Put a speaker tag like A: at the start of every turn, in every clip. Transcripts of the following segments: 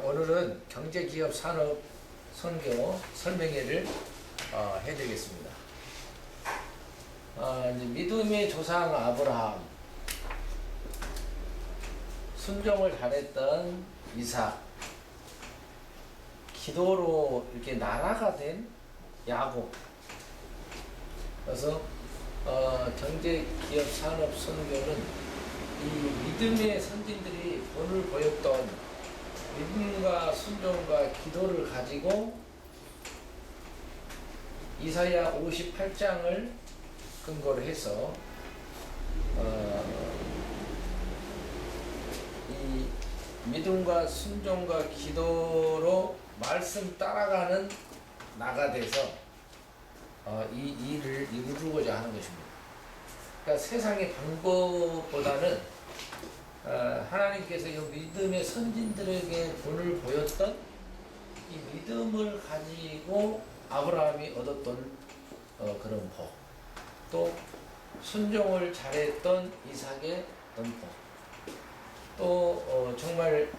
A: 오늘은 경제기업 산업 선교 설명회를 해드리겠습니다. 믿음의 조상 아브라함, 순종을 잘했던 이삭, 기도로 이렇게 나라가 된 야곱. 그래서 경제기업 산업 선교는 이 믿음의 선진들이 본을 보였던 믿음과 순종과 기도를 가지고 이사야 58장을 근거로 해서 이 믿음과 순종과 기도로 말씀 따라가는 나가 돼서 이 일을 이루고자 하는 것입니다. 그러니까 세상의 방법보다는 하나님께서 이 믿음의 선진들에게 본을 보였던 이 믿음을 가지고 아브라함이 얻었던 그런 복, 또 순종을 잘했던 이삭의 복, 또 정말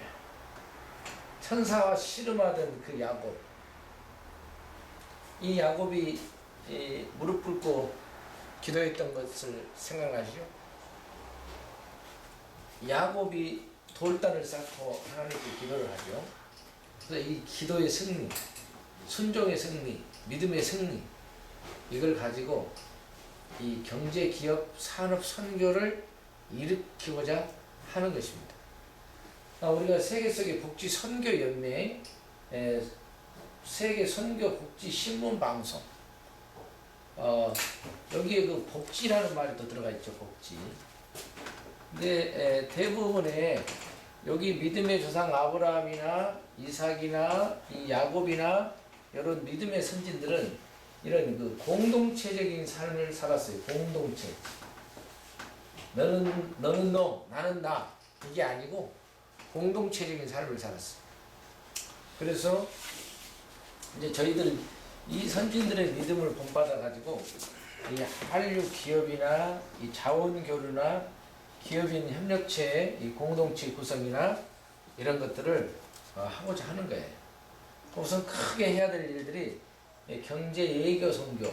A: 천사와 씨름하던 그 야곱, 이 야곱이 무릎 꿇고 기도했던 것을 생각나시죠? 야곱이 돌단을 쌓고 하나님께 기도를 하죠. 그래서 이 기도의 승리, 순종의 승리, 믿음의 승리, 이걸 가지고 이 경제기업 산업 선교를 일으키고자 하는 것입니다. 우리가 세계적인 복지 선교 연맹, 세계 선교 복지 신문 방송, 여기에 그 복지라는 말이 또 들어가 있죠. 복지. 근데 대부분의 여기 믿음의 조상 아브라함이나 이삭이나 이 야곱이나 이런 믿음의 선진들은 이런 그 공동체적인 삶을 살았어요. 공동체. 너는 너, 나는 나, 이게 아니고 공동체적인 삶을 살았어요. 그래서 이제 저희들은 이 선진들의 믿음을 본받아 가지고 이 한류 기업이나 이 자원교류나 기업인 협력체의 이 공동체 구성이나 이런 것들을 하고자 하는 거예요. 우선 크게 해야 될 일들이 경제 예교 선교,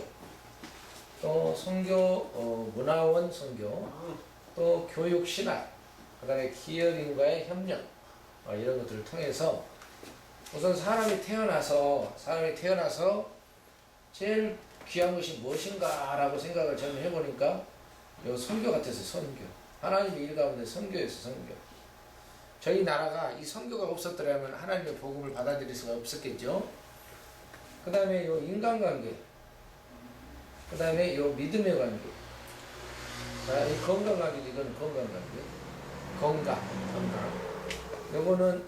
A: 또 선교 문화원 선교, 또 교육 신학, 그다음에 기업인과의 협력, 이런 것들을 통해서 우선 사람이 태어나서 제일 귀한 것이 무엇인가라고 생각을 저는 해보니까 요 선교 같았어요. 선교. 하나님의 일 가운데 선교였어. 선교. 저희 나라가 이 선교가 없었더라면 하나님의 복음을 받아들일 수가 없었겠죠. 그 다음에 요 인간관계, 그 다음에 요 믿음의 관계, 이 건강관계, 이건 건강관계, 건강. 요거는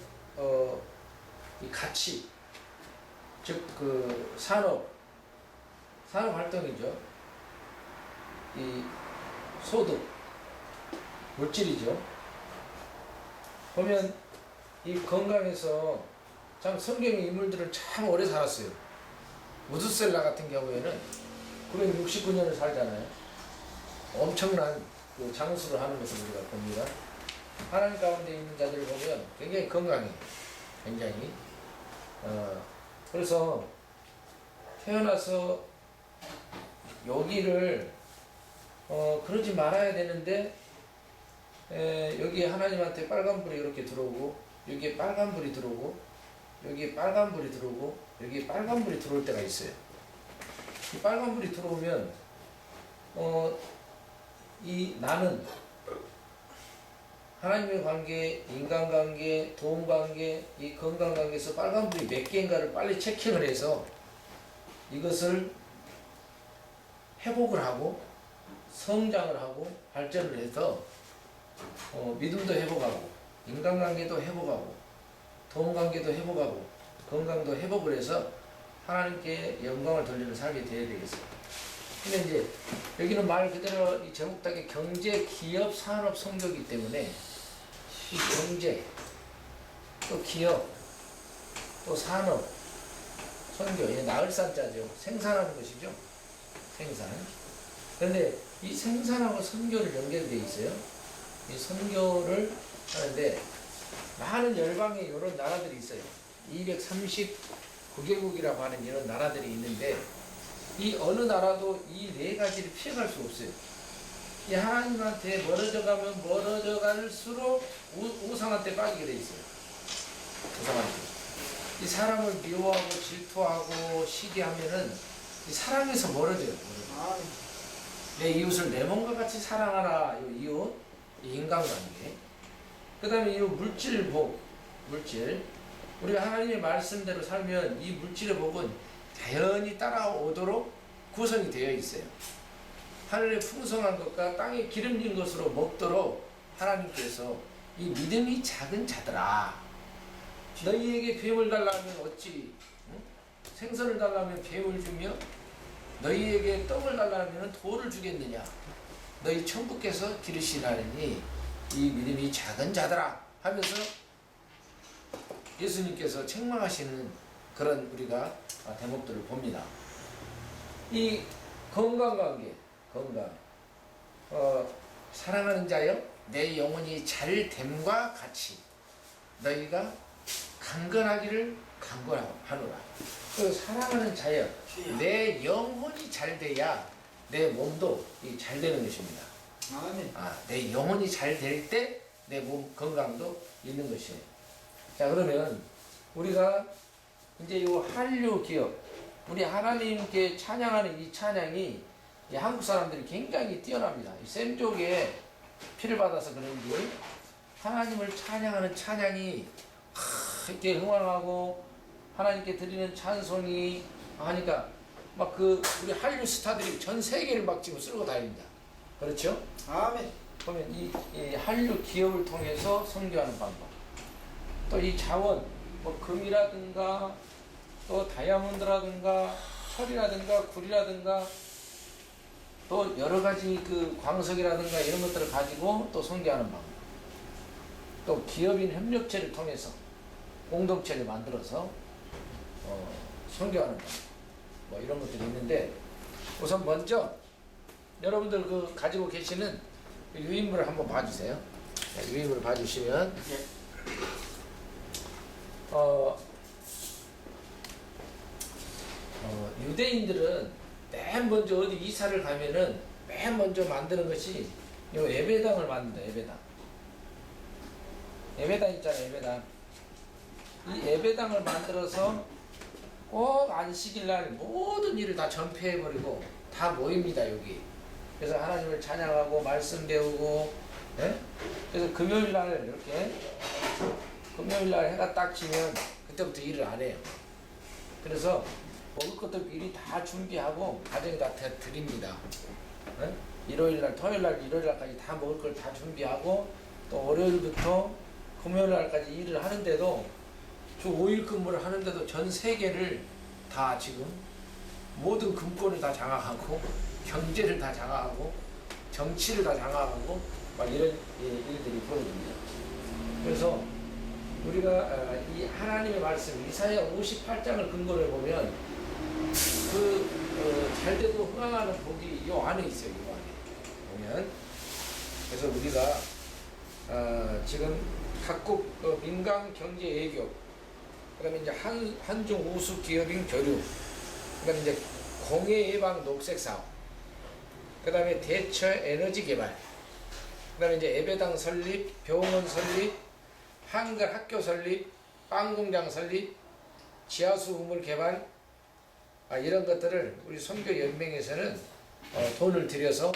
A: 이 가치, 즉 그 산업 활동이죠. 이 소득, 물질이죠. 보면 이 건강에서 참 성경의 인물들은 참 오래 살았어요. 우드셀라 같은 경우에는 969년을 살잖아요. 엄청난 그 장수를 하는 것을 우리가 봅니다. 하나님 가운데 있는 자들을 보면 굉장히 건강해요. 굉장히. 그래서 태어나서 여기를 그러지 말아야 되는데 여기에 하나님한테 빨간불이 이렇게 들어오고 여기에 빨간불이 들어오고 여기에 빨간불이 들어오고 여기에 빨간불이 들어올 때가 있어요. 이 빨간불이 들어오면 이 나는 하나님의 관계, 인간관계, 도움관계, 이 건강관계에서 빨간불이 몇 개인가를 빨리 체킹을 해서 이것을 회복을 하고 성장을 하고 발전을 해서 믿음도 회복하고 인간관계도 회복하고 도움관계도 회복하고 건강도 회복을 해서 하나님께 영광을 돌리는 삶이 되어야 되겠어요. 근데 이제 여기는 말 그대로 이 제목답게 경제, 기업, 산업 선교이기 때문에 이 경제, 또 기업, 또 산업, 선교, 이 나을산자죠. 생산하는 것이죠. 생산. 그런데 이 생산하고 선교를 연결되어 있어요. 이 선교를 하는데 많은 열방에 이런 나라들이 있어요. 239개국이라고 하는 이런 나라들이 있는데 이 어느 나라도 이 네 가지를 피해갈 수 없어요. 이 하나님한테 멀어져 가면 멀어져 갈수록 우상한테 빠지게 돼 있어요. 우상한테. 이 사람을 미워하고 질투하고 시기하면은 이 사랑에서 멀어져요. 내 이웃을 내 몸과 같이 사랑하라. 이 이웃, 이 인간관계. 그 다음에 이 물질 복, 물질. 우리가 하나님의 말씀대로 살면 이 물질의 복은 자연히 따라오도록 구성이 되어 있어요. 하늘의 풍성한 것과 땅에 기름진 것으로 먹도록 하나님께서 이 믿음이 작은 자들아, 너희에게 뱀을 달라면 어찌 생선을 달라면 뱀을 주며 너희에게 떡을 달라면 돌을 주겠느냐. 너희 천부께서 기르시라니 이 믿음이 작은 자들아 하면서 예수님께서 책망하시는 그런 우리가 대목들을 봅니다. 이 건강관계, 건강. 사랑하는 자여, 내 영혼이 잘됨과 같이 너희가 강건하기를 강건하노라. 그 사랑하는 자여, 내 영혼이 잘 돼야 내 몸도 잘 되는 것입니다. 내 영혼이 잘 될 때 내 몸 건강도 있는 것이에요. 자, 그러면 우리가 이제 이 한류 기업, 우리 하나님께 찬양하는 이 찬양이 이 한국 사람들이 굉장히 뛰어납니다. 이 샘족에 피를 받아서 그런지 하나님을 찬양하는 찬양이 이렇게 흥황하고 하나님께 드리는 찬송이 하니까 막 우리 한류 스타들이 전 세계를 막 지금 쓸고 다닙니다. 그렇죠?
B: 아멘.
A: 그러면 이 한류 기업을 통해서 선교하는 방법, 또 이 자원, 뭐 금이라든가 또 다이아몬드라든가 철이라든가 굴이라든가 또 여러 가지 광석이라든가 이런 것들을 가지고 또 선교하는 방법, 또 기업인 협력체를 통해서 공동체를 만들어서 선교하는 방법, 뭐 이런 것들이 있는데, 우선 먼저 여러분들 가지고 계시는 유인물을 한번 봐주세요. 유인물을 봐주시면 유대인들은 맨 먼저 어디 이사를 가면은 맨 먼저 만드는 것이 요 예배당을 만든다. 예배당 있잖아요. 예배당. 이 예배당을 만들어서 꼭 안식일날 모든 일을 다 전폐해버리고 다 모입니다. 여기. 그래서 하나님을 찬양하고 말씀 배우고, 예? 그래서 금요일날 이렇게 금요일날 해가 딱 지면 그때부터 일을 안 해요. 그래서 먹을 것도 미리 다 준비하고 가정에다 드립니다. 예? 일요일날, 토요일날, 일요일날까지 다 먹을 걸 다 준비하고 또 월요일부터 금요일날까지 일을 하는데도 주 5일 근무를 하는데도 전 세계를 다 지금 모든 금권을 다 장악하고 경제를 다 장악하고 정치를 다 장악하고 막 이런 일들이 벌어집니다. 그래서 우리가 이 하나님의 말씀 이사야 58장을 근거로 보면 잘되고 흥황하는 복이 이 안에 있어요. 이 안에 보면. 그래서 우리가 지금 각국 민간 경제 애교, 그다음에 이제 한중 우수 기업인 교류, 그다음에 이제 공해 예방 녹색 사업, 그다음에 대처 에너지 개발, 그다음에 이제 예배당 설립, 병원 설립, 한글 학교 설립, 빵 공장 설립, 지하수 우물 개발, 이런 것들을 우리 선교 연맹에서는 돈을 들여서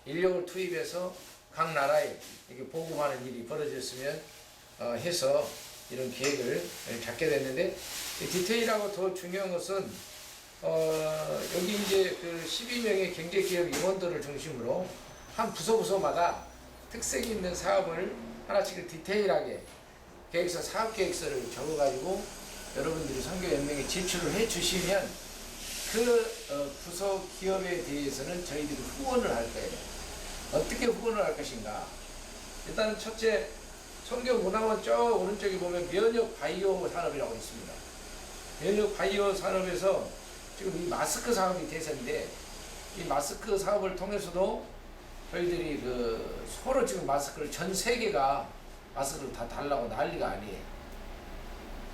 A: 인력을 투입해서 각 나라에 이렇게 보급하는 일이 벌어졌으면 해서 이런 계획을 잡게 됐는데, 디테일하고 더 중요한 것은 여기 이제 12명의 경제기업 임원들을 중심으로 한 부서마다 특색 있는 사업을 하나씩 디테일하게 계획서, 사업계획서를 적어가지고 여러분들이 선교연맹에 제출을 해주시면 부서 기업에 대해서는 저희들이 후원을 할 거예요. 어떻게 후원을 할 것인가? 일단 첫째, 선교문화원 저 오른쪽에 보면 면역 바이오 산업이라고 있습니다. 면역 바이오 산업에서 지금 이 마스크 사업이 대세인데, 이 마스크 사업을 통해서도 저희들이 그 서로 지금 마스크를 전 세계가 마스크를 다 달라고 난리가 아니에요.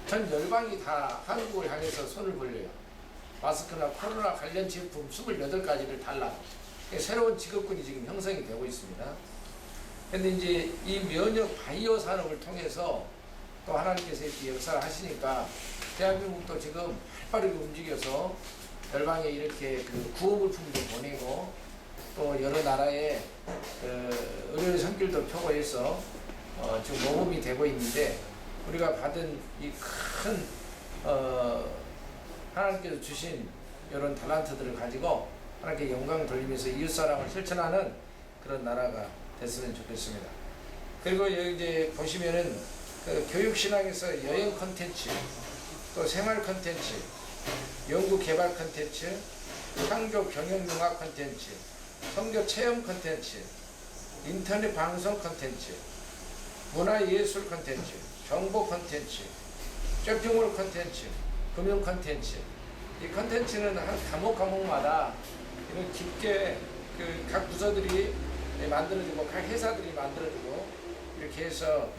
A: 전 열방이 다 한국을 향해서 손을 벌려요. 마스크나 코로나 관련 제품 28가지를 달라고. 새로운 직업군이 지금 형성이 되고 있습니다. 근데 이제 이 면역 바이오 산업을 통해서 또 하나님께서 이렇게 역사를 하시니까 대한민국도 지금 활발하게 움직여서 열방에 이렇게 그 구호물품도 보내고 또 여러 나라에 그 의료의 손길도 펴고 해서 지금 모범이 되고 있는데, 우리가 받은 이 큰 하나님께서 주신 이런 달란트들을 가지고 하나님께 영광 돌리면서 이웃사랑을 실천하는 그런 나라가 됐으면 좋겠습니다. 그리고 여기 이제 보시면은 그 교육신앙에서 여행 컨텐츠, 또 생활 컨텐츠, 연구 개발 컨텐츠, 창조 경영융합 컨텐츠, 선교 체험 컨텐츠, 인터넷 방송 컨텐츠, 문화예술 컨텐츠, 정보 컨텐츠, 쇼핑몰 컨텐츠, 금융 컨텐츠. 이 컨텐츠는 한 과목마다 이런 깊게 그 각 부서들이 만들어주고 각 회사들이 만들어주고 이렇게 해서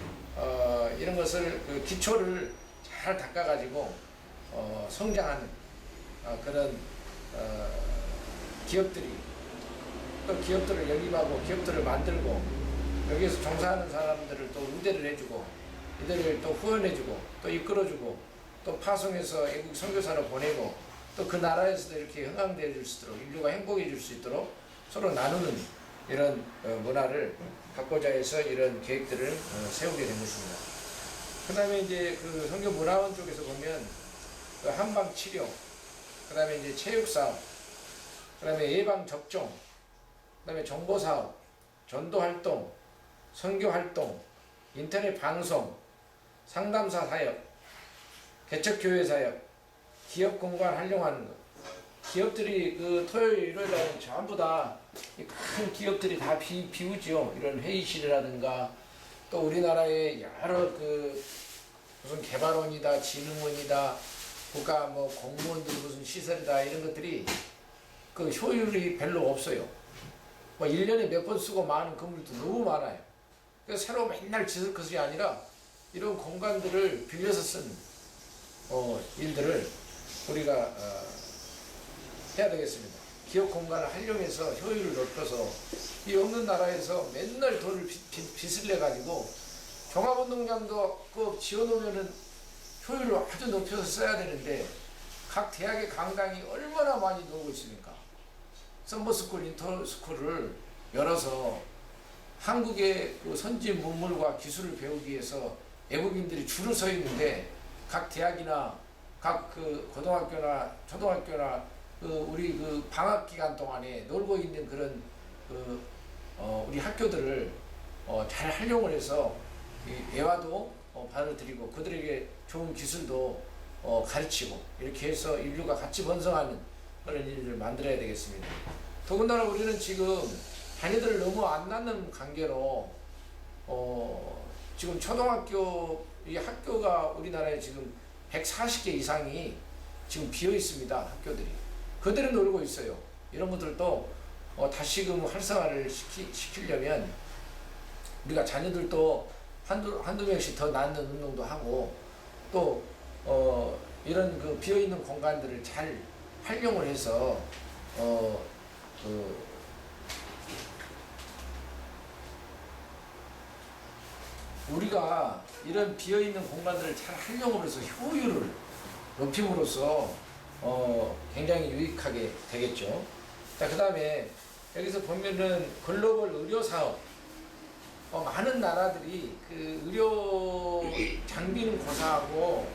A: 이런 것을 그 기초를 잘 닦아가지고 성장하는 그런 기업들이, 또 기업들을 영입하고 기업들을 만들고 여기에서 종사하는 사람들을 또 우대를 해주고 이들을 또 후원해주고 또 이끌어주고 또 파송해서 외국 선교사로 보내고 또 그 나라에서도 이렇게 흥황되어 줄 수 있도록, 인류가 행복해질 수 있도록 서로 나누는 이런 문화를 갖고자 해서 이런 계획들을 세우게 된 것입니다. 그 다음에 이제 그 선교 문화원 쪽에서 보면 그 한방 치료, 그 다음에 이제 체육 사업, 그 다음에 예방 접종, 그 다음에 정보 사업, 전도 활동, 선교 활동, 인터넷 방송, 상담사 사역, 개척교회 사역, 기업 공간 활용하는 것. 기업들이 그 토요일, 일요일에는 전부 다 큰 기업들이 다 비우죠. 이런 회의실이라든가 또 우리나라의 여러 그 무슨 개발원이다, 진흥원이다, 국가 뭐 공무원들 무슨 시설이다, 이런 것들이 그 효율이 별로 없어요. 뭐 1년에 몇 번 쓰고 많은 건물도 너무 많아요. 그래서 새로 맨날 짓을 것이 아니라 이런 공간들을 빌려서 쓴 일들을 우리가 해야 되겠습니다. 기업 공간을 활용해서 효율을 높여서 이 없는 나라에서 맨날 돈을 빚을 내 가지고 종합운동장도 그 지어놓으면은 효율을 아주 높여서 써야 되는데 각 대학의 강당이 얼마나 많이 놀고 있습니까? 썸머스쿨, 인터스쿨을 열어서 한국의 그 선진 문물과 기술을 배우기 위해서 외국인들이 줄을 서 있는데 각 대학이나 각 그 고등학교나 초등학교나 그 우리 그 방학 기간 동안에 놀고 있는 그런 그 우리 학교들을 잘 활용을 해서 예화도 받아들이고 그들에게 좋은 기술도 가르치고 이렇게 해서 인류가 같이 번성하는 그런 일을 만들어야 되겠습니다. 더군다나 우리는 지금 자녀들을 너무 안 낳는 관계로 지금 초등학교 이 학교가 우리나라에 지금 140개 이상이 지금 비어 있습니다. 학교들이. 그들은 놀고 있어요. 이런 것들도 다시금 활성화를 시키려면 우리가 자녀들도 한두 명씩 더 낳는 운동도 하고 또 이런 그 비어 있는 공간들을 잘 활용을 해서 우리가 이런 비어있는 공간들을 잘 활용을 해서 효율을 높임으로써 굉장히 유익하게 되겠죠. 자, 그 다음에 여기서 보면은 글로벌 의료 사업, 많은 나라들이 그 의료 장비는 고사하고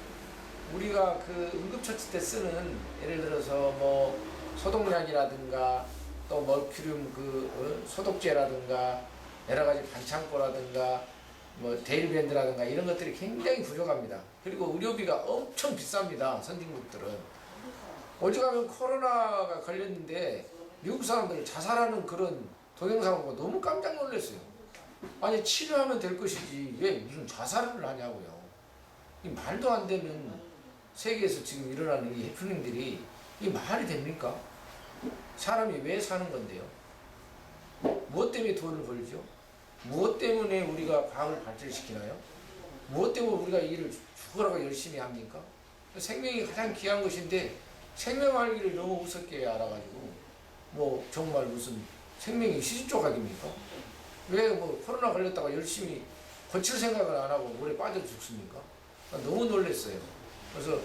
A: 우리가 그 응급처치 때 쓰는 예를 들어서 뭐 소독약이라든가 또 머큐리움 그 소독제라든가 여러 가지 반창고라든가 뭐 데일밴드라든가 이런 것들이 굉장히 부족합니다. 그리고 의료비가 엄청 비쌉니다. 선진국들은. 오죽하면 코로나가 걸렸는데 미국 사람들 자살하는 그런 동영상을 보고 너무 깜짝 놀랐어요. 아니 치료하면 될 것이지 왜 무슨 자살을 하냐고요. 이 말도 안 되는 세계에서 지금 일어나는 이 해프닝들이 이게 말이 됩니까? 사람이 왜 사는 건데요? 무엇 때문에 돈을 벌죠? 무엇 때문에 우리가 과학을 발전시키나요? 무엇 때문에 우리가 이 일을 죽어라고 열심히 합니까? 생명이 가장 귀한 것인데 생명알기를 너무 우습게 알아가지고 뭐 정말 무슨 생명이 시시조각입니까? 왜 뭐 코로나 걸렸다가 열심히 고칠 생각을 안 하고 물에 빠져 죽습니까? 너무 놀랐어요. 그래서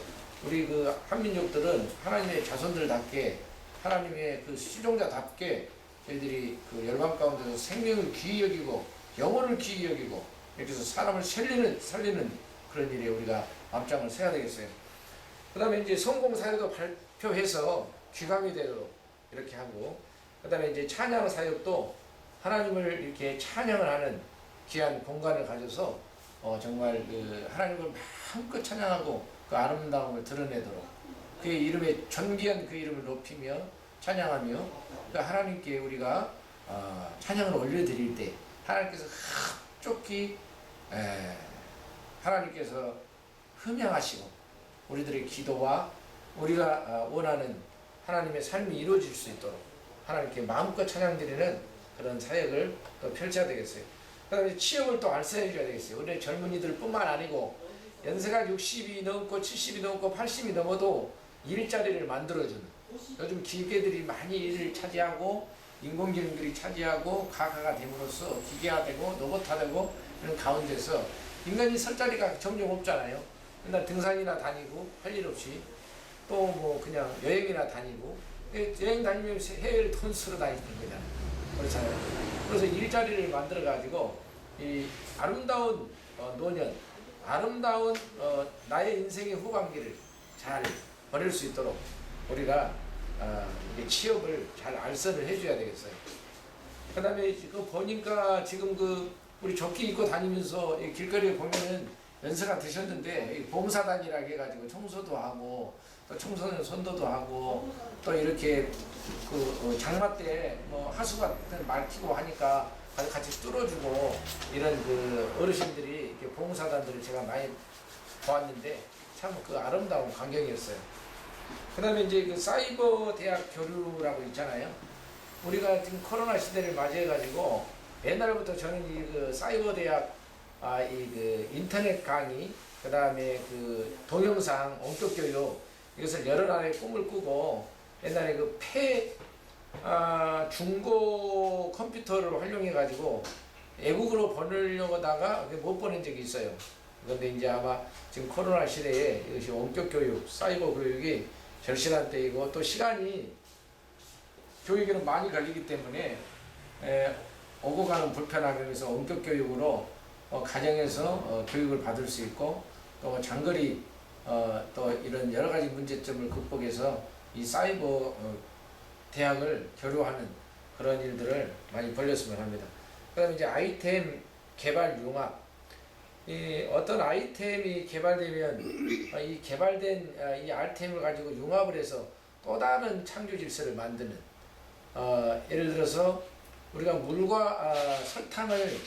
A: 우리 그 한민족들은 하나님의 자손들답게 하나님의 그 시종자답게 저희들이 그 열방 가운데서 생명을 귀히 여기고 영혼을 귀히 여기고 이렇게 해서 사람을 살리는 그런 일에 우리가 앞장을 서야 되겠어요. 그 다음에 이제 성공 사역도 발표해서 귀감이 되도록 이렇게 하고, 그 다음에 이제 찬양 사역도 하나님을 이렇게 찬양을 하는 귀한 공간을 가져서 정말 그 하나님을 마음껏 찬양하고 그 아름다움을 드러내도록 그의 이름에 존귀한 그 이름을 높이며 찬양하며 그 하나님께 우리가 찬양을 올려드릴 때 하나님께서 흡족히 하나님께서 흠양하시고 우리들의 기도와 우리가 원하는 하나님의 삶이 이루어질 수 있도록 하나님께 마음껏 찬양드리는 그런 사역을 또 펼쳐야 되겠어요. 그 다음에 취업을 또 알선해 줘야 되겠어요. 우리 젊은이들 뿐만 아니고 연세가 60이 넘고 70이 넘고 80이 넘어도 일자리를 만들어주는, 요즘 기계들이 많이 일을 차지하고 인공지능들이 차지하고 가가가 됨으로써 기계화되고 로봇화되고 이런 가운데서 인간이 설 자리가 점점 없잖아요. 맨날 등산이나 다니고 할 일 없이 또 뭐 그냥 여행이나 다니고, 여행 다니면 해외를 돈 쓰러 다니는 거잖아요. 그렇잖아요. 그래서 일자리를 만들어 가지고 이 아름다운 노년, 아름다운 나의 인생의 후반기를 잘 보낼 수 있도록 우리가 취업을 잘 알선을 해줘야 되겠어요. 그 다음에 그 보니까 지금 그 우리 조끼 입고 다니면서 길거리에 보면은 연세가 드셨는데 봉사단이라 해가지고 청소도 하고 또 청소년 선도도 하고 또 이렇게 그 장마 때 뭐 하수 같은 말 키고 하니까 같이 뚫어주고 이런 그 어르신들이 이렇게 봉사단들을 제가 많이 보았는데 참 그 아름다운 광경이었어요. 그 다음에 이제 그 사이버 대학 교류라고 있잖아요. 우리가 지금 코로나 시대를 맞이해가지고 옛날부터 저는 이 그 사이버 대학 이 그 인터넷 강의, 그 다음에 그 동영상 원격 교육 이것을 여러 나라의 꿈을 꾸고 옛날에 그 중고 컴퓨터를 활용해가지고 외국으로 보내려고 하다가 못 보낸 적이 있어요. 그런데 이제 아마 지금 코로나 시대에 이것이 원격 교육, 사이버 교육이 절실한 때이고 또 시간이 교육에는 많이 걸리기 때문에 오고 가는 불편함을 위해서 원격 교육으로 가정에서 교육을 받을 수 있고 또 장거리 또 이런 여러 가지 문제점을 극복해서 이 사이버 대학을 교류하는 그런 일들을 많이 벌렸으면 합니다. 그 다음에 이제 아이템 개발 융합, 이 어떤 아이템이 개발되면 이 개발된 이 아이템을 가지고 융합을 해서 또 다른 창조 질서를 만드는, 예를 들어서 우리가 물과 설탕을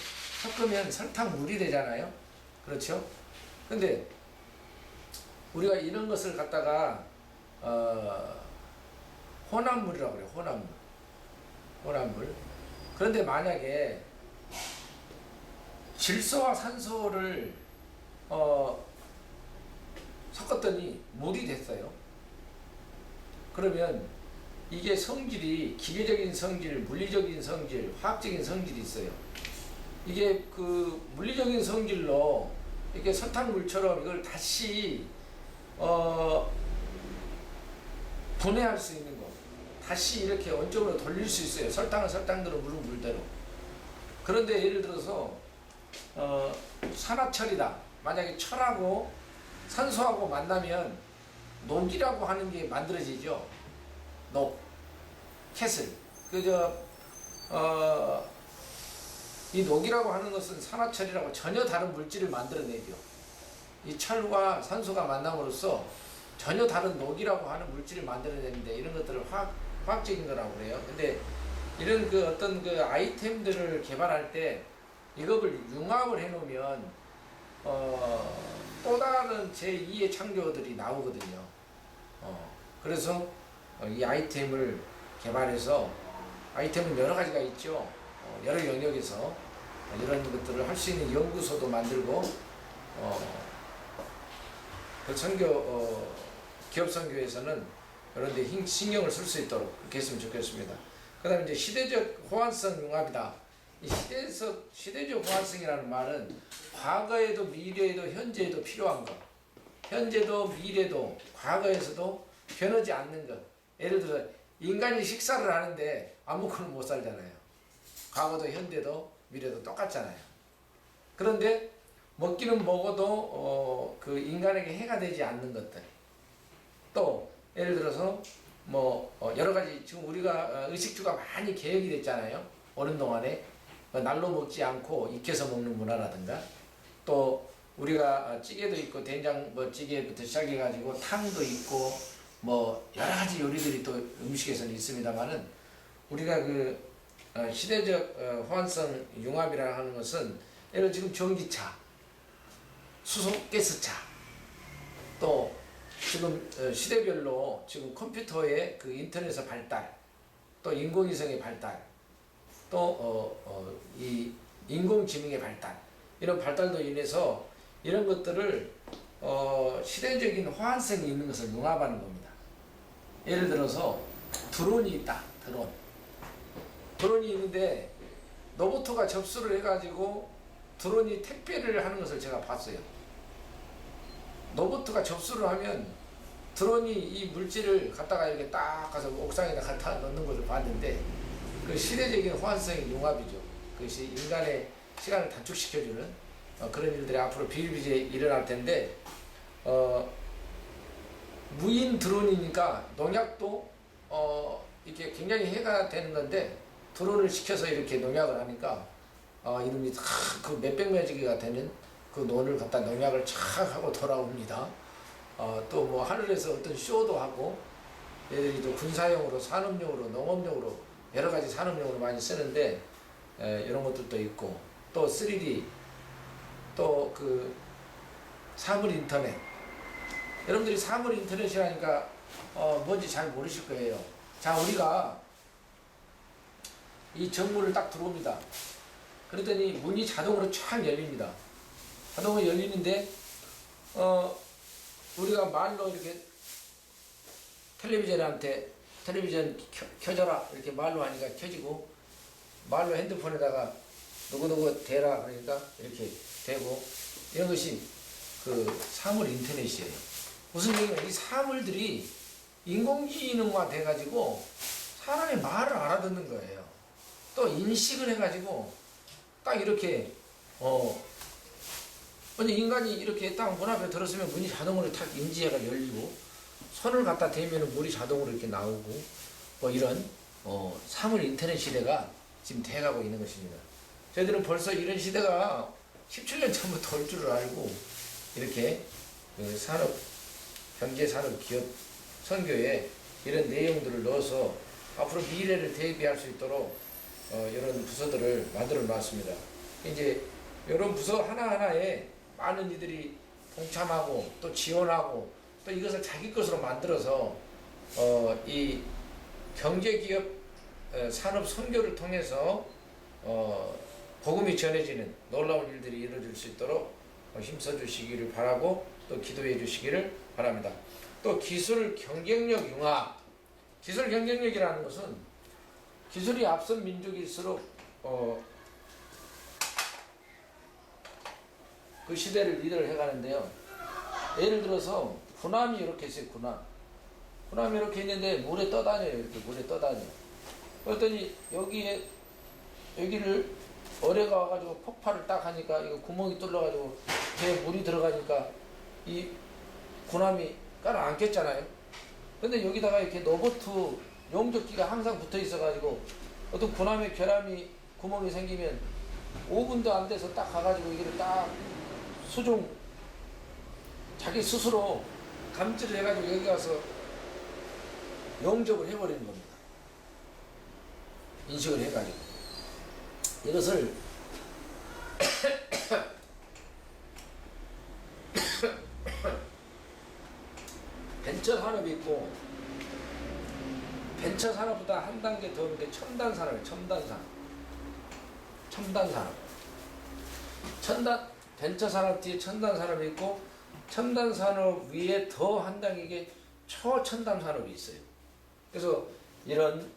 A: 섞으면 설탕물이 되잖아요. 그렇죠? 근데 우리가 이런 것을 갖다가 혼합물이라고 그래요. 혼합물. 그런데 만약에 질소와 산소를 섞었더니 물이 됐어요. 그러면 이게 성질이 기계적인 성질, 물리적인 성질, 화학적인 성질이 있어요. 이게 그 물리적인 성질로 이렇게 설탕물처럼 이걸 다시 분해할 수 있는 거, 다시 이렇게 원점으로 돌릴 수 있어요. 설탕은 설탕대로, 물은 물대로. 그런데 예를 들어서 산화철이다. 만약에 철하고 산소하고 만나면 녹이라고 하는 게 만들어지죠. 녹, 캐슬. 이 녹이라고 하는 것은 산화철이라고 전혀 다른 물질을 만들어내죠. 이 철과 산소가 만남으로써 전혀 다른 녹이라고 하는 물질을 만들어내는데 이런 것들을 화학적인 거라고 그래요. 근데 이런 그 어떤 그 아이템들을 개발할 때 이것을 융합을 해 놓으면 또 다른 제2의 창조들이 나오거든요. 그래서 이 아이템을 개발해서, 아이템은 여러 가지가 있죠. 여러 영역에서 이런 것들을 할 수 있는 연구소도 만들고, 그 기업 선교에서는 그런 데 신경을 쓸 수 있도록 그렇게 했으면 좋겠습니다. 그 다음에 이제 시대적 호환성 융합이다. 이 시대적 호환성이라는 말은 과거에도 미래에도 현재에도 필요한 것. 현재도 미래도 과거에서도 변하지 않는 것. 예를 들어 인간이 식사를 하는데 아무거나 못 살잖아요. 과거도 현재도 미래도 똑같잖아요. 그런데 먹기는 먹어도 그 인간에게 해가 되지 않는 것들. 또 예를 들어서 여러 가지 지금 우리가 의식주가 많이 개혁이 됐잖아요. 어느 동안에 날로 먹지 않고 익혀서 먹는 문화라든가, 또 우리가 찌개도 있고 된장 찌개부터 시작해가지고 탕도 있고 여러 가지 요리들이 또 음식에서는 있습니다만은, 우리가 그 시대적 호환성 융합이라 하는 것은 예를 들어 지금 전기차, 수소가스차, 또 지금 시대별로 지금 컴퓨터의 그 인터넷의 발달, 또 인공위성의 발달, 또 이 인공지능의 발달, 이런 발달로 인해서 이런 것들을 시대적인 호환성이 있는 것을 융합하는 겁니다. 예를 들어서 드론이 있다. 드론이 있는데 로봇가 접수를 해가지고 드론이 택배를 하는 것을 제가 봤어요. 로봇가 접수를 하면 드론이 이 물질을 갖다가 이렇게 딱 가서 옥상에다 갖다 넣는 것을 봤는데, 그 시대적인 호환성의 융합이죠. 그것이 인간의 시간을 단축시켜주는 그런 일들이 앞으로 비일비재에 일어날 텐데, 무인 드론이니까 농약도 이렇게 굉장히 해가 되는 건데, 드론을 시켜서 이렇게 농약을 하니까 이놈이 그 몇백매지기가 되는 그 논을 갖다 농약을 착 하고 돌아옵니다. 또 하늘에서 어떤 쇼도 하고, 얘들이 또 군사용으로, 산업용으로, 농업용으로 여러 가지 산업용으로 많이 쓰는데, 이런 것들도 있고, 또 3D, 또 그 사물 인터넷. 여러분들이 사물 인터넷이라니까 뭔지 잘 모르실 거예요. 자, 우리가 이 정문을 딱 들어옵니다. 그랬더니 문이 자동으로 쫙 열립니다. 자동으로 열리는데 우리가 말로 이렇게 텔레비전 켜져라 이렇게 말로 하니까 켜지고, 말로 핸드폰에다가 누구누구 대라 그러니까 이렇게 되고, 이런 것이 그 사물 인터넷이에요. 무슨 얘기냐면 이 사물들이 인공지능화 돼가지고 사람의 말을 알아듣는 거예요. 또 인식을 해가지고 딱 이렇게 근데 인간이 이렇게 딱 문 앞에 들었으면 문이 자동으로 탁 인지해가 열리고, 손을 갖다 대면 물이 자동으로 이렇게 나오고, 이런 사물 인터넷 시대가 지금 돼가고 있는 것입니다. 저희들은 벌써 이런 시대가 17년 전부터 올 줄을 알고, 이렇게 그 경제산업기업 선교에 이런 내용들을 넣어서 앞으로 미래를 대비할 수 있도록 이런 부서들을 만들어 놨습니다. 이제 이런 부서 하나하나에 많은 이들이 동참하고 또 지원하고 또 이것을 자기 것으로 만들어서 이 경제기업 산업 선교를 통해서 복음이 전해지는 놀라운 일들이 이루어질 수 있도록 힘써 주시기를 바라고, 또 기도해 주시기를 바랍니다. 또 기술 경쟁력 융합. 기술 경쟁력이라는 것은 기술이 앞선 민족일수록 그 시대를 리더를 해가는데요. 예를 들어서 군함이 이렇게 있어요. 군함이 이렇게 있는데 물에 떠다녀요. 이렇게 물에 떠다녀. 그랬더니 여기를 어뢰가 와가지고 폭발을 딱 하니까 이거 구멍이 뚫려가지고 배에 물이 들어가니까 이 군함이 깔아앉겠잖아요. 근데 여기다가 이렇게 로봇 용접기가 항상 붙어 있어가지고 어떤 군함에 결함이 구멍이 생기면 5분도 안 돼서 딱 가가지고 이거를 딱 자기 스스로 감지를 해가지고 여기 가서 용접을 해버리는 겁니다. 인식을 해가지고. 이것을 벤처 산업이 있고 벤처 산업보다 한 단계 더 있는 게 첨단 산업이에요. 첨단 산업. 첨단 산업. 벤처 산업 뒤에 첨단 산업이 있고 첨단 산업 위에 더 한 단계 초첨단 산업이 있어요. 그래서 이런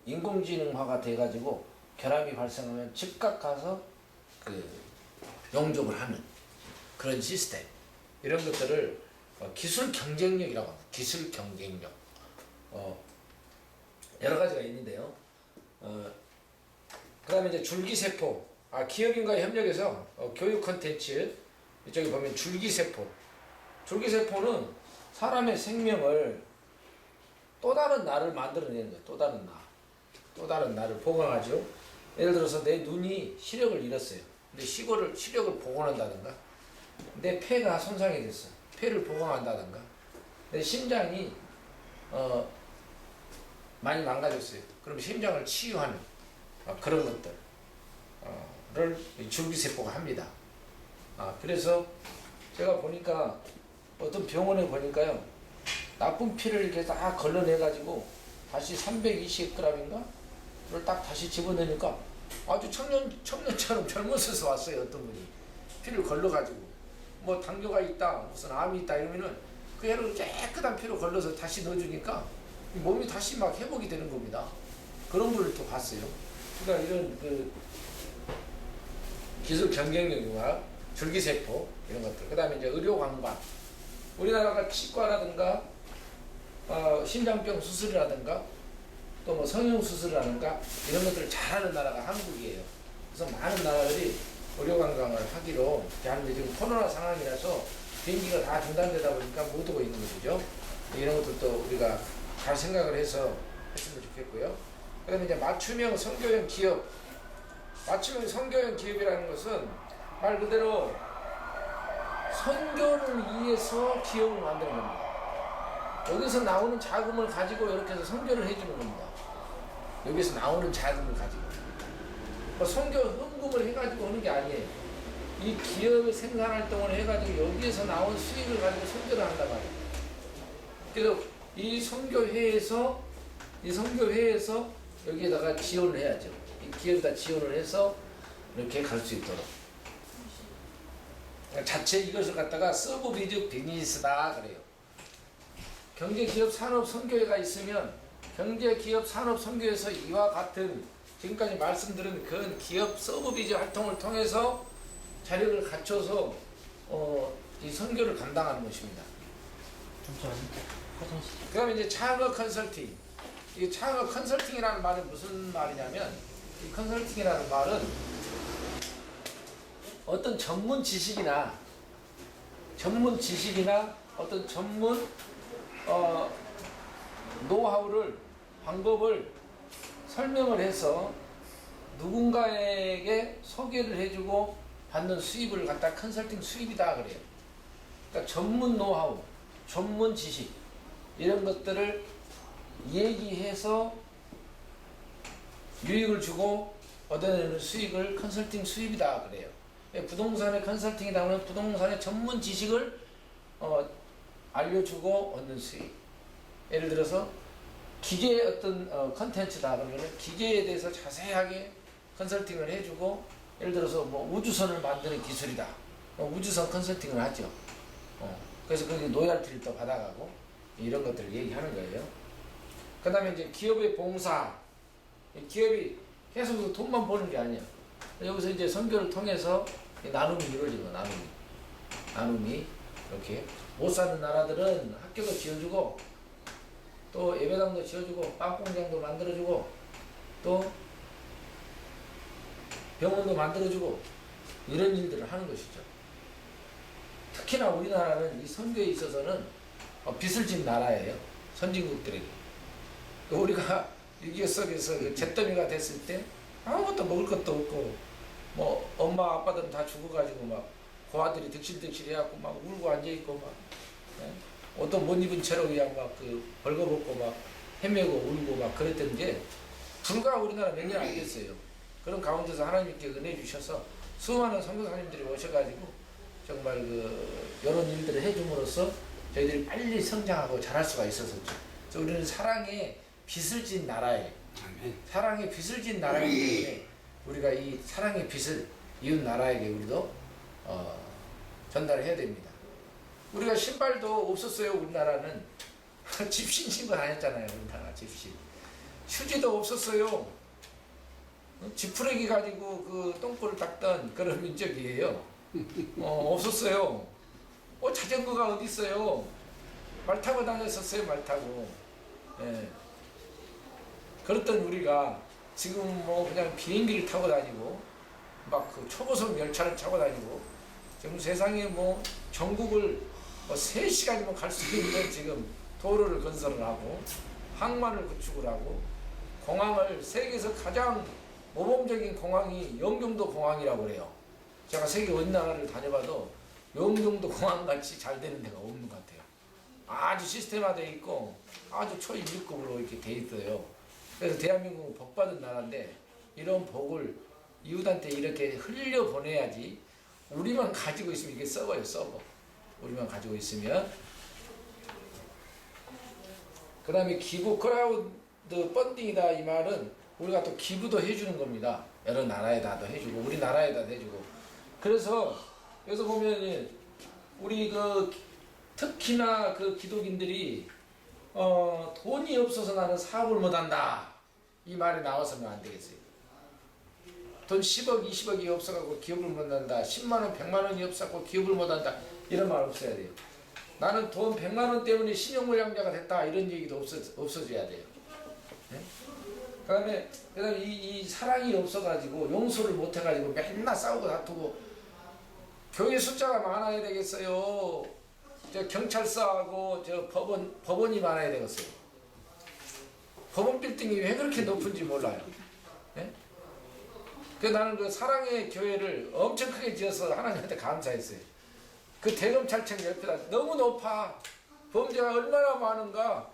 A: 인공지능화가 돼가지고 결함이 발생하면 즉각 가서 그 용접을 하는 그런 시스템 이런 것들을 기술 경쟁력이라고 합니다. 기술 경쟁력. 여러 가지가 있는데요. 그 다음에 이제 줄기세포. 기업인과의 협력해서 교육 콘텐츠 이쪽에 보면 줄기세포. 줄기세포는 사람의 생명을 또 다른 나를 만들어내는 거예요. 또 다른 나. 또 다른 나를 보강하죠. 예를 들어서 내 눈이 시력을 잃었어요. 근데 시력을 복원한다든가 내 폐가 손상이 됐어. 폐를 보강한다든가 내 심장이 많이 망가졌어요. 그럼 심장을 치유하는 그런 것들을 줄기세포가 합니다. 그래서 제가 보니까 어떤 병원에 보니까요, 나쁜 피를 이렇게 딱 걸러내가지고 다시 320g인가? 를 딱 다시 집어넣으니까 아주 청년처럼 젊어져서 왔어요. 어떤 분이 피를 걸러가지고 뭐 당뇨가 있다, 무슨 암이 있다 이러면은 그 애를 깨끗한 피로 걸러서 다시 넣어주니까 몸이 다시 막 회복이 되는 겁니다. 그런 분을 또 봤어요. 그러니까 이런 그 기술 경쟁력과 줄기세포 이런 것들. 그 다음에 이제 의료관광. 우리나라가 치과라든가 심장병 수술이라든가 또 뭐 성형수술이라든가 이런 것들을 잘하는 나라가 한국이에요. 그래서 많은 나라들이 의료관광을 하기로 대한민국 지금 코로나 상황이라서 비행기가 다 중단되다 보니까 못 오고 있는 거죠. 이런 것들도 우리가 잘 생각을 해서 했으면 좋겠고요. 그 다음에 이제 맞춤형 선교형 기업. 맞춤형 선교형 기업이라는 것은 말 그대로 선교를 위해서 기업을 만드는 겁니다. 여기서 나오는 자금을 가지고 이렇게 해서 선교를 해주는 겁니다. 여기서 나오는 자금을 가지고. 선교 헌금을 해가지고 하는 게 아니에요. 이 기업의 생산활동을 해가지고 여기에서 나온 수익을 가지고 선교를 한단 말이에요. 그래서 이 선교회에서 여기에다가 지원을 해야죠. 이 기업에다 지원을 해서 이렇게 갈 수 있도록. 자체 이것을 갖다가 서브비즈 비즈니스다 그래요. 경제기업 산업선교회가 있으면 경제기업 산업선교회에서 이와 같은 지금까지 말씀드린 그런 기업 서브비즈 활동을 통해서 자력을 갖춰서 이 선교를 감당하는 것입니다. 그 다음에 이제 창업 컨설팅. 이 창업 컨설팅이라는 말은 무슨 말이냐면 이 컨설팅이라는 말은 어떤 전문 지식이나 어떤 전문 노하우를 방법을 설명을 해서 누군가에게 소개를 해주고 받는 수입을 갖다 컨설팅 수입이다 그래요. 그러니까 전문 노하우, 전문 지식 이런 것들을 얘기해서 유익을 주고 얻어내는 수익을 컨설팅 수입이다 그래요. 부동산의 컨설팅이다 하면 부동산의 전문 지식을 알려주고 얻는 수익. 예를 들어서 기계의 어떤 컨텐츠다 그러면 기계에 대해서 자세하게 컨설팅을 해주고, 예를 들어서 뭐 우주선을 만드는 기술이다. 우주선 컨설팅을 하죠. 그래서 거기 로열티를 또 받아가고 이런 것들을 얘기하는 거예요. 그 다음에 이제 기업의 봉사. 기업이 계속 돈만 버는 게 아니야. 여기서 이제 선교를 통해서 나눔이 이루어지는 거야. 나눔이 이렇게 못 사는 나라들은 학교도 지어주고 또 예배당도 지어주고 빵공장도 만들어주고 또 병원도 만들어주고 이런 일들을 하는 것이죠. 특히나 우리나라는 이 선교에 있어서는 빚을 진 나라예요. 선진국들에게. 우리가 6.25 속에서 잿더미가 됐을 때 아무것도 먹을 것도 없고 뭐 엄마 아빠들은 다 죽어가지고 막 고아들이 득실득실 해갖고 막 울고 앉아있고 막 옷도 못 입은 채로 그냥 막 그 벌거벗고 막 헤매고 울고 막 그랬던 게 불과 우리나라 몇 년 아니겠어요. 그런 가운데서 하나님께 은혜 주셔서 수많은 선교사님들이 오셔가지고 정말 그 이런 일들을 해줌으로써 저희들이 빨리 성장하고 잘할 수가 있었었죠. 그래서 우리는 사랑의 빚을 진 나라예요. 사랑의 빚을 진 나라이기 때문에 우리가 이 사랑의 빚을 이웃 나라에게 우리도 전달해야 됩니다. 우리가 신발도 없었어요. 우리나라는 집신 신고 다녔잖아요. 우리나라 집신. 휴지도 없었어요. 지푸레기 가지고 그 똥꼬를 닦던 그런 민족이에요. 없었어요. 자전거가 어디 있어요? 말 타고 다녔었어요. 말 타고. 예. 그랬던 우리가 지금 뭐 그냥 비행기를 타고 다니고 막 그 초고속 열차를 타고 다니고 지금 세상에 뭐 전국을 뭐 3시간이면 갈 수 있는 지금 도로를 건설을 하고 항만을 구축을 하고 공항을 세계에서 가장 모범적인 공항이 영종도 공항이라고 그래요. 제가 세계 어느 나라를 다녀봐도 영종도 공항같이 잘 되는 데가 없는 것 같아요. 아주 시스템화되어 있고 아주 초인류급으로 이렇게 돼 있어요. 그래서 대한민국은 복받은 나라인데 이런 복을 이웃한테 이렇게 흘려보내야지. 우리만 가지고 있으면 이게 썩어요. 썩어. 우리만 가지고 있으면. 그 다음에 기부 크라우드 펀딩이다 이 말은 우리가 또 기부도 해주는 겁니다. 여러 나라에다도 해주고 우리나라에다도 해주고. 그래서 여기서 보면 우리 그 특히나 그 기독인들이 돈이 없어서 나는 사업을 못한다 이 말이 나와서는 안 되겠어요. 돈 10억 20억이 없어갖고 기업을 못한다. 10만원 100만원이 없어갖고 기업을 못한다 이런 말 없어야 돼요. 나는 돈 100만원 때문에 신용불량자가 됐다 이런 얘기도 없어져야 돼요. 네? 그다음에 이 사랑이 없어가지고 용서를 못해가지고 맨날 싸우고 다투고 교회 숫자가 많아야 되겠어요. 저 경찰서하고 저 법원이 많아야 되겠어요. 법원 빌딩이 왜 그렇게 높은지 몰라요. 네? 나는 그 사랑의 교회를 엄청 크게 지어서 하나님한테 감사했어요. 그 대검찰청 옆에다 너무 높아. 범죄가 얼마나 많은가.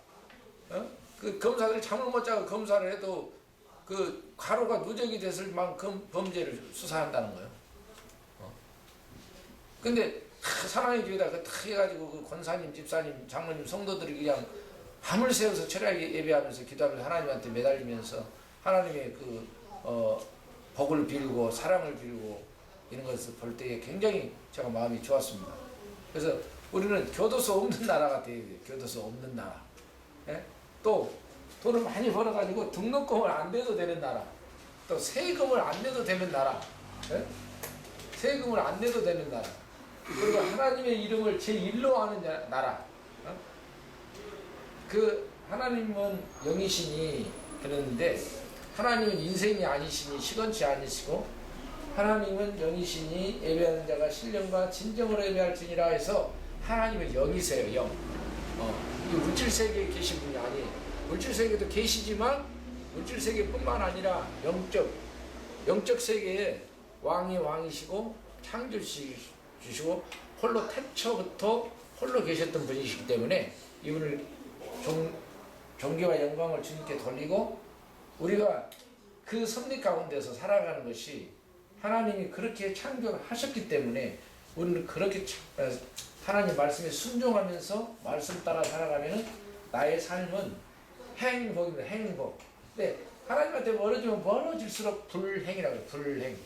A: 그 검사들이 잠을 못 자고 검사를 해도 그 과로가 누적이 됐을 만큼 범죄를 수사한다는 거예요. 근데 사랑의 교회다 다 해가지고 그 권사님, 집사님, 장로님, 성도들이 그냥 밤을 새워서 철야에 예배하면서 기도하면서 하나님한테 매달리면서 하나님의 그 복을 빌고 사랑을 빌고 이런 것을 볼 때에 굉장히 제가 마음이 좋았습니다. 그래서 우리는 교도소 없는 나라가 돼야 돼요. 교도소 없는 나라. 예? 또 돈을 많이 벌어가지고 등록금을 안 내도 되는 나라. 또 세금을 안 내도 되는 나라. 예? 세금을 안 내도 되는 나라. 그리고 하나님의 이름을 제1로 하는 나라. 그 하나님은 영이시니 그러는데 하나님은 인생이 아니시니 시건치 아니시고 하나님은 영이시니 예배하는 자가 신령과 진정으로 예배할지니라 해서 하나님은 영이세요. 영. 이 물질세계에 계신 분이 아니에요. 물질세계도 계시지만 물질세계뿐만 아니라 영적 세계에 왕이 왕이시고 창조주시고 홀로 태초부터 홀로 계셨던 분이시기 때문에 이분을 존귀와 영광을 주님께 돌리고 우리가 그 섭리 가운데서 살아가는 것이 하나님이 그렇게 창조하셨기 때문에 우리는 그렇게 하나님 말씀에 순종하면서 말씀 따라 살아가면 나의 삶은 행복입니다. 행복. 근데 하나님한테 멀어지면 멀어질수록 불행이라고 해요. 불행.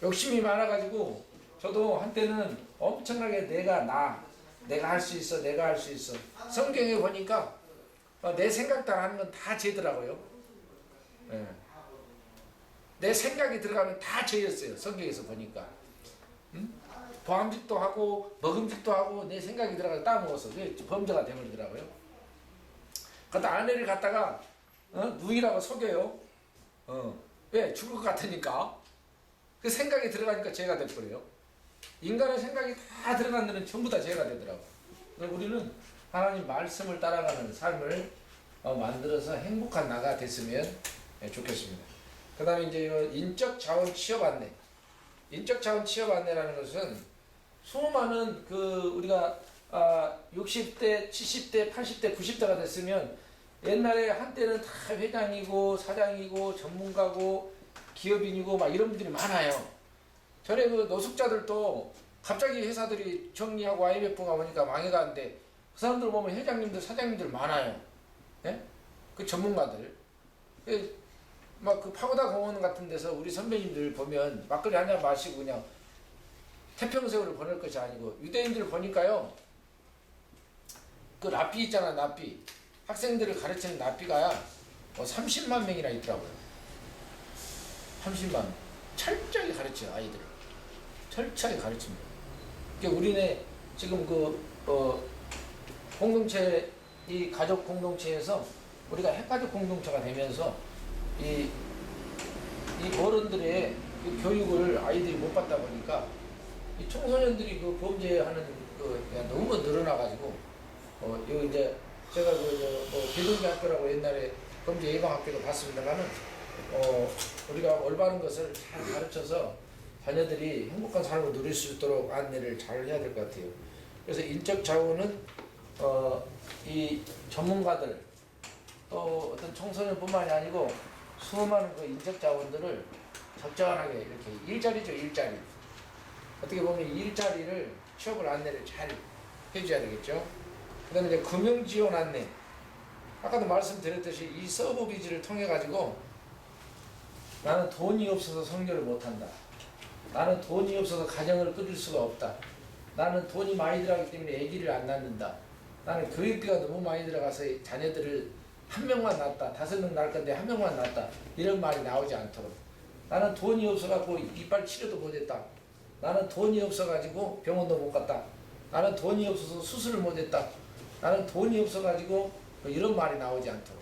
A: 욕심이 많아가지고 저도 한때는 엄청나게 내가 할 수 있어. 내가 할 수 있어. 성경에 보니까 내 생각 따라 하는 건 다 죄더라고요. 예. 내 생각이 들어가면 다 죄였어요. 성경에서 보니까. 보암직도 하고 먹음직도 하고 내 생각이 들어가서 따먹었어. 그게 범죄가 되버리더라고요. 그러다 아내를 갖다가 누이라고 속여요. 왜? 죽을 것 같으니까. 그 생각이 들어가니까 죄가 돼버려요. 인간의 생각이 다 들어간 데는 전부 다 죄가 되더라고요. 우리는 하나님 말씀을 따라가는 삶을 만들어서 행복한 나가 됐으면 좋겠습니다. 그 다음에 이제 인적 자원 취업 안내. 인적 자원 취업 안내라는 것은 수많은 우리가 60대, 70대, 80대, 90대가 됐으면 옛날에 한때는 다 회장이고 사장이고 전문가고 기업인이고 막 이런 분들이 많아요. 전에 그 노숙자들도 갑자기 회사들이 정리하고 IMF가 오니까 망해가는데 그 사람들 보면 회장님들, 사장님들 많아요. 예? 그 전문가들. 막 그 파고다 공원 같은 데서 우리 선배님들 보면 막걸리 한 잔 마시고 그냥 태평세월을 보낼 것이 아니고, 유대인들 보니까요, 그 랍비 있잖아, 랍비. 학생들을 가르치는 랍비가 30만 명이나 있더라고요. 30만. 철저히 가르쳐요, 아이들을. 철저히 가르칩니다. 그러니까 우리네 지금 공동체, 이 가족 공동체에서 우리가 핵가족 공동체가 되면서 이 어른들의 그 교육을 아이들이 못 받다 보니까 이 청소년들이 그 범죄하는 너무 늘어나가지고 여기 이제 제가 비동기 학교라고 옛날에 범죄 예방 학교도 봤습니다만은 우리가 올바른 것을 잘 가르쳐서 자녀들이 행복한 삶을 누릴 수 있도록 안내를 잘 해야 될 것 같아요. 그래서 인적 자원은 이 전문가들 어떤 청소년뿐만이 아니고 수많은 그 인적 자원들을 적절하게 이렇게 일자리죠, 일자리. 어떻게 보면 일자리를 취업을 안내를 잘 해줘야 되겠죠. 그 다음에 이제 금융지원 안내. 아까도 말씀드렸듯이 이 서브비즈를 통해 가지고 나는 돈이 없어서 성교를 못한다. 나는 돈이 없어서 가정을 꾸릴 수가 없다. 나는 돈이 많이 들어가기 때문에 아기를 안 낳는다. 나는 교육비가 너무 많이 들어가서 자녀들을 한 명만 낳았다. 5명 낳을 건데 한 명만 낳았다. 이런 말이 나오지 않도록. 나는 돈이 없어가지고 이빨 치료도 못했다. 나는 돈이 없어가지고 병원도 못 갔다. 나는 돈이 없어서 수술을 못했다. 나는 돈이 없어가지고 이런 말이 나오지 않도록.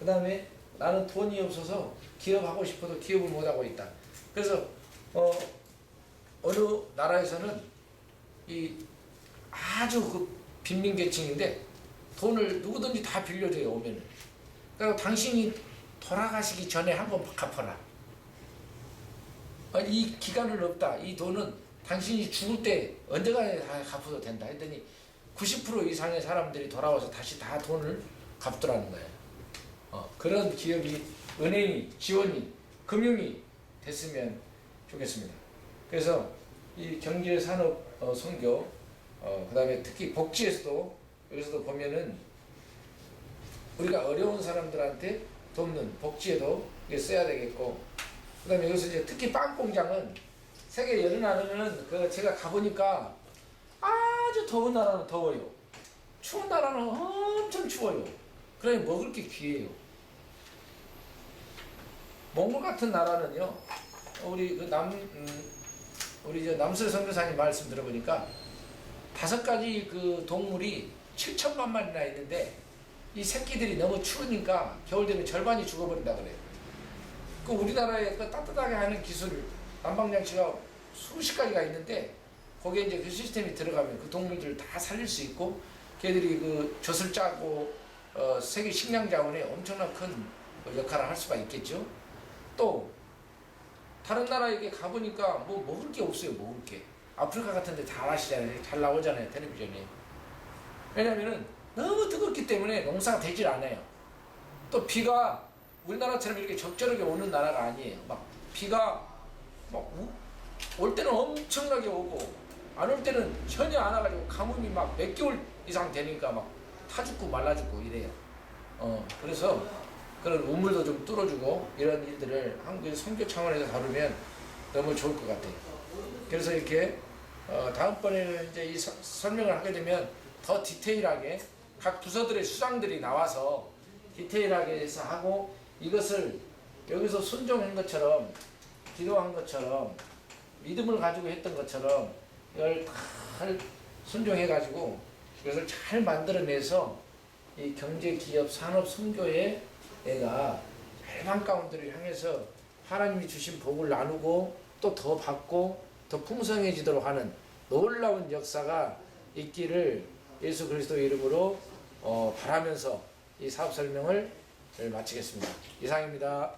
A: 그 다음에 나는 돈이 없어서 기업하고 싶어도 기업을 못하고 있다. 그래서 어느 나라에서는 이 아주 그 빈민계층인데 돈을 누구든지 다 빌려줘요, 오면은. 그러니까 당신이 돌아가시기 전에 한번 갚아라. 이 기간은 없다. 이 돈은 당신이 죽을 때 언제까지 다 갚아도 된다. 했더니 90% 이상의 사람들이 돌아와서 다시 다 돈을 갚더라는 거예요. 그런 기업이, 은행이, 지원이, 금융이 됐으면 좋겠습니다. 그래서 이 경제 산업 선교, 그 다음에 특히 복지에서도, 여기서도 보면은 우리가 어려운 사람들한테 돕는 복지에도 이게 써야 되겠고, 그 다음에 여기서 이제 특히 빵 공장은 세계 여느 나라는 제가 가보니까 아주 더운 나라는 더워요. 추운 나라는 엄청 추워요. 그러니 먹을 게 귀해요. 몽골 같은 나라는요, 우리 우리 남슬 선교사님 말씀 들어보니까 5가지 그 동물이 7천만 마리나 있는데 이 새끼들이 너무 추우니까 겨울 되면 절반이 죽어버린다 그래요. 그 우리나라에 그 따뜻하게 하는 기술, 난방장치가 수십 가지가 있는데 거기에 이제 그 시스템이 들어가면 그 동물들을 다 살릴 수 있고, 걔들이 그 젖을 짜고 세계 식량 자원에 엄청난 큰 역할을 할 수가 있겠죠. 또 다른 나라에 가보니까 뭐 먹을 게 없어요. 먹을 게. 아프리카 같은 데 다 아시잖아요. 잘 나오잖아요, 텔레비전에. 왜냐면은 너무 뜨겁기 때문에 농사가 되질 않아요. 또 비가 우리나라처럼 이렇게 적절하게 오는 나라가 아니에요. 막 비가 막 올 때는 엄청나게 오고 안 올 때는 전혀 안 와가지고 가뭄이 막 몇 개월 이상 되니까 막 타 죽고 말라 죽고 이래요. 그래서 그런 우물도 좀 뚫어주고 이런 일들을 한국의 선교 차원에서 다루면 너무 좋을 것 같아요. 그래서 이렇게 다음번에는 이제 이 설명을 하게 되면 더 디테일하게 각 부서들의 수장들이 나와서 디테일하게 해서 하고, 이것을 여기서 순종한 것처럼, 기도한 것처럼, 믿음을 가지고 했던 것처럼 이걸 잘 순종해 가지고 이것을 잘 만들어내서 이 경제, 기업, 산업, 선교에 내가 절반 가운데를 향해서 하나님이 주신 복을 나누고 또 더 받고 더 풍성해지도록 하는 놀라운 역사가 있기를 예수 그리스도의 이름으로 바라면서 이 사업 설명을 마치겠습니다. 이상입니다.